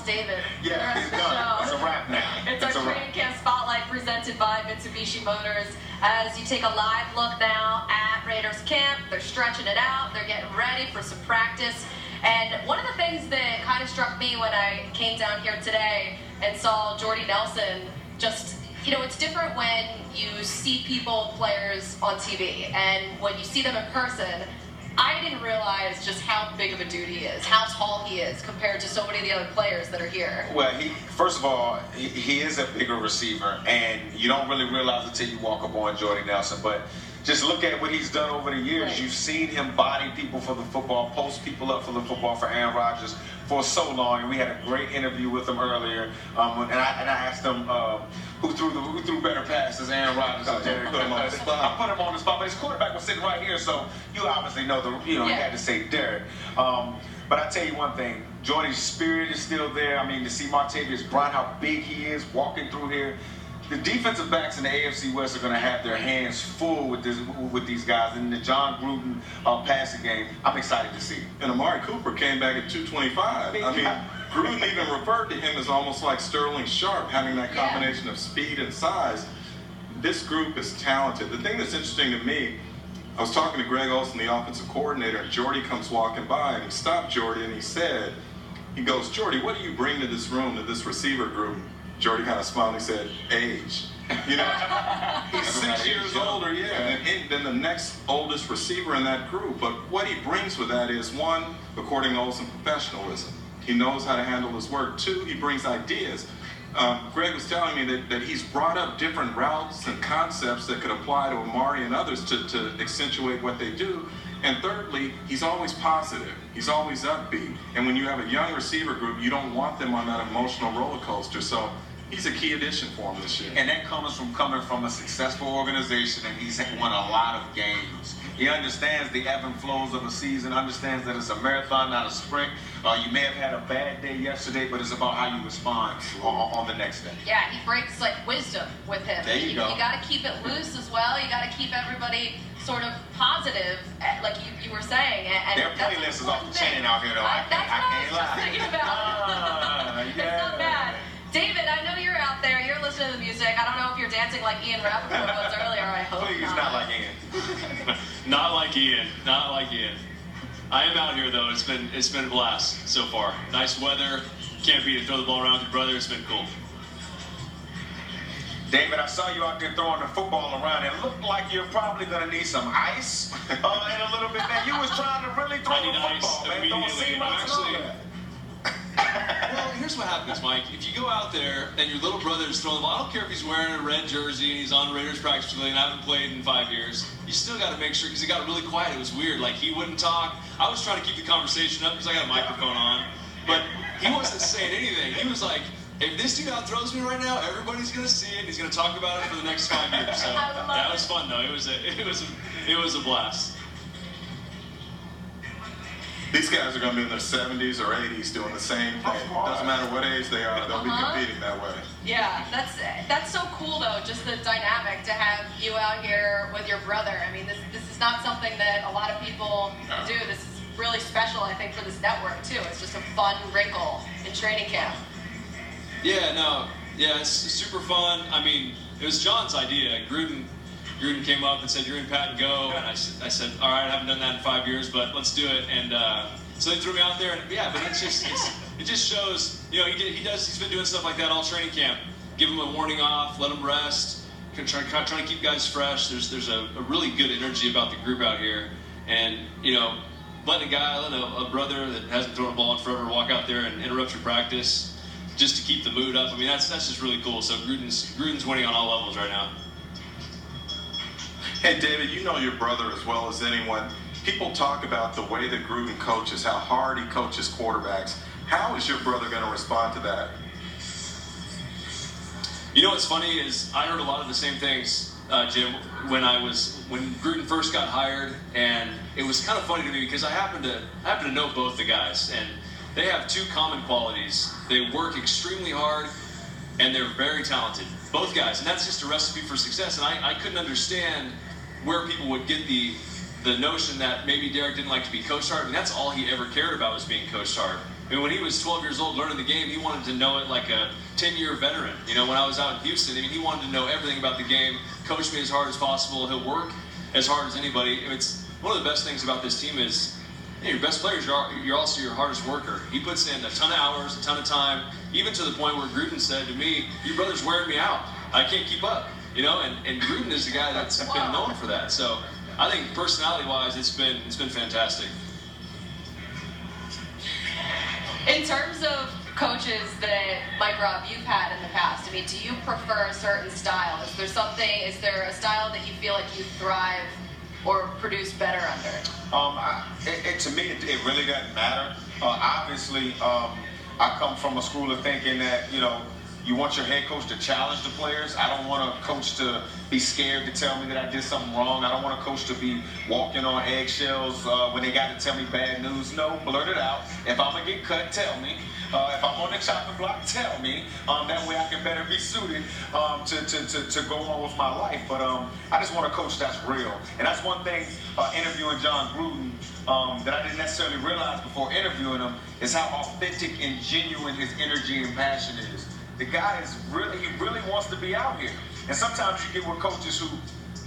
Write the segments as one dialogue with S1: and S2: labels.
S1: lost David.
S2: Yeah, it's done. It's a wrap now.
S1: It's our training camp spotlight presented by Mitsubishi Motors. As you take a live look now at Raiders camp, they're stretching it out. They're getting ready for some practice. And one of the things that kind of struck me when I came down here today and saw Jordy Nelson, just, you know, it's different when you see people, players on TV, and when you see them in person. I didn't realize just how big of a dude he is, how tall he is compared to so many of the other players that are here.
S2: Well, first of all, he is a bigger receiver, and you don't really realize it until you walk up on Jordy Nelson. But just look at what he's done over the years.
S1: Right.
S2: You've seen him body people for the football, post people up for the football for Aaron Rodgers for so long. And we had a great interview with him earlier, and I asked him who threw better passes, Aaron Rodgers or Derek.
S3: Put him on the spot.
S2: I put him on the spot, but his quarterback was sitting right here, so you obviously know you had to say Derek. But I tell you one thing, Jordy's spirit is still there. I mean, to see Martavius Bryant, how big he is walking through here. The defensive backs in the AFC West are going to have their hands full with these guys. And the John Gruden passing game, I'm excited to see.
S3: And Amari Cooper came back at 225. I mean, Gruden even referred to him as almost like Sterling Sharp, having that combination of speed and size. This group is talented. The thing that's interesting to me, I was talking to Greg Olson, the offensive coordinator, and Jordy comes walking by, and he stopped Jordy, and he goes, Jordy, what do you bring to this room, to this receiver group? Jordy kind of smiled and he said, age. You know, he's 6 years older, than the next oldest receiver in that group. But what he brings with that is, one, according to Olsen, professionalism. He knows how to handle his work. Two, he brings ideas. Greg was telling me that he's brought up different routes and concepts that could apply to Amari and others to accentuate what they do. And thirdly, he's always positive. He's always upbeat. And when you have a young receiver group, you don't want them on that emotional roller coaster. So he's a key addition for him this year.
S2: And that comes from coming from a successful organization, and he's won a lot of games. He understands the ebb and flows of a season, understands that it's a marathon, not a sprint. You may have had a bad day yesterday, but it's about how you respond on the next day.
S1: Yeah, he breaks like wisdom with him.
S2: There you go.
S1: You got to keep it loose as well. You got to keep everybody sort of positive, like you were saying. And
S2: their playlist is off the chain out here, though. I can't lie.
S1: Thinking about. It's not bad. David, I know you're out there. You're listening to the music. I don't know if you're dancing like Ian Rappaport was earlier. I hope
S2: Please, not like Ian.
S4: Not like Ian. Not like Ian. I am out here though. It's been a blast so far. Nice weather. Can't beat it. Throw the ball around with your brother. It's been cool.
S2: David, I saw you out there throwing the football around. It looked like you're probably going to need some ice in a little bit. Man, you was trying to really throw the football, man. Don't seem
S4: Well, here's what happens, Mike. If you go out there and your little brother is throwing the ball, I don't care if he's wearing a red jersey and he's on Raiders practice facility and I haven't played in 5 years, you still got to make sure, because it got really quiet. It was weird. Like, he wouldn't talk. I was trying to keep the conversation up because I got a microphone on. But he wasn't saying anything. He was like, if this dude out throws me right now, everybody's going to see it. He's going to talk about it for the next 5 years. So that was fun, though. It was a blast.
S3: These guys are going to be in their 70s or 80s doing the same thing. Doesn't matter what age they are, they'll be competing that way.
S1: Yeah, that's so cool though, just the dynamic to have you out here with your brother. I mean, this is not something that a lot of people do. This is really special, I think, for this network too. It's just a fun wrinkle in training camp.
S4: Yeah, it's super fun. I mean, it was John's idea. Gruden came up and said, "You're in, Pat, and go." And I said, "All right, I haven't done that in 5 years, but let's do it." And so they threw me out there, and but it just shows, you know, he's been doing stuff like that all training camp. Give him a warning off, let him rest, trying to keep guys fresh. There's a really good energy about the group out here, and you know, letting a brother that hasn't thrown a ball in forever walk out there and interrupt your practice just to keep the mood up. I mean, that's just really cool. So Gruden's winning on all levels right now.
S3: Hey, David, you know your brother as well as anyone. People talk about the way that Gruden coaches, how hard he coaches quarterbacks. How is your brother going to respond to that?
S4: You know what's funny is I heard a lot of the same things, Jim, when Gruden first got hired, and it was kind of funny to me because I happen to know both the guys, and they have two common qualities. They work extremely hard, and they're very talented, both guys, and that's just a recipe for success. And I couldn't understand where people would get the notion that maybe Derek didn't like to be coached hard. I mean, that's all he ever cared about was being coached hard. I mean, when he was 12 years old learning the game, he wanted to know it like a 10-year veteran. You know, when I was out in Houston, I mean, he wanted to know everything about the game, coach me as hard as possible. He'll work as hard as anybody. I mean, it's one of the best things about this team is, you know, your best players, you're also your hardest worker. He puts in a ton of hours, a ton of time, even to the point where Gruden said to me, "Your brother's wearing me out. I can't keep up." You know, and Gruden is the guy that's been known for that. So I think personality-wise, it's been fantastic.
S1: In terms of coaches that, Mike Robb, you've had in the past, I mean, do you prefer a certain style? Is there a style that you feel like you thrive or produce better under?
S2: To me, it really doesn't matter. Obviously, I come from a school of thinking that, you know, you want your head coach to challenge the players. I don't want a coach to be scared to tell me that I did something wrong. I don't want a coach to be walking on eggshells when they got to tell me bad news. No, blurt it out. If I'm going to get cut, tell me. If I'm on the chopping block, tell me. That way I can better be suited to go on with my life. But I just want a coach that's real. And that's one thing interviewing John Gruden that I didn't necessarily realize before interviewing him is how authentic and genuine his energy and passion is. The guy he really wants to be out here. And sometimes you get with coaches who,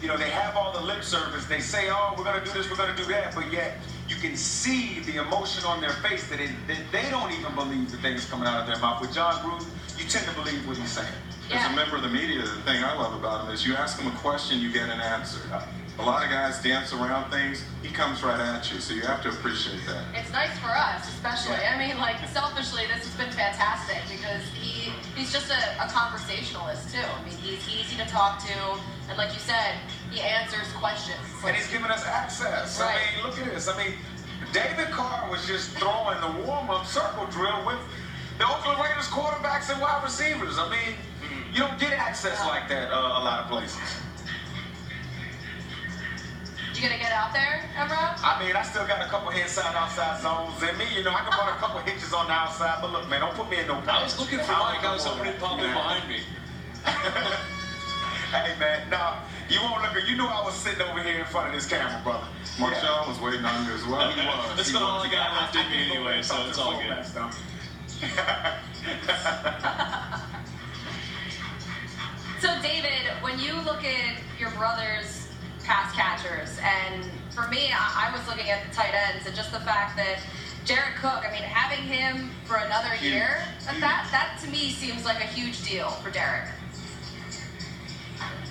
S2: you know, they have all the lip service. They say, "Oh, we're going to do this, we're going to do that," but yet you can see the emotion on their face that they don't even believe the things coming out of their mouth. With John Gruden, you tend to believe what he's saying.
S3: As a member of the media, the thing I love about him is you ask him a question, you get an answer. A lot of guys dance around things. He comes right at you, so you have to appreciate that.
S1: It's nice for us, especially. I mean, like, selfishly, this has been fantastic because he's just a conversationalist, too. I mean, he's easy to talk to, and like you said, he answers questions.
S2: And he's giving us access. Right. I mean, look at this. I mean, David Carr was just throwing the warm-up circle drill with the Oakland Raiders quarterbacks and wide receivers. I mean, you don't get access like that a lot of places.
S1: You gonna get out there, Rob?
S2: I mean, I still got a couple inside-outside zones in me. You know, I can run a couple hitches on the outside, but look, man, don't put me in no
S4: I was looking for Mike. I was hoping he'd pop in behind me.
S2: Hey, man, nah, you won't look. You knew I was sitting over here in front of this camera, brother.
S3: Marshawn was waiting on you as well.
S2: He was.
S4: That's about all I got left in me anyway, so it's all good.
S1: So, David, when you look at your brother's pass catchers, and for me, I was looking at the tight ends, and just the fact that Jared Cook, I mean, having him for another year, that to me seems like a huge deal for Derek.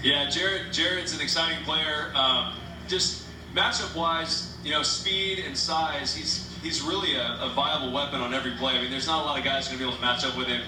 S4: Yeah, Jared's an exciting player. Just matchup-wise, you know, speed and size, he's really a viable weapon on every play. I mean, there's not a lot of guys going to be able to match up with him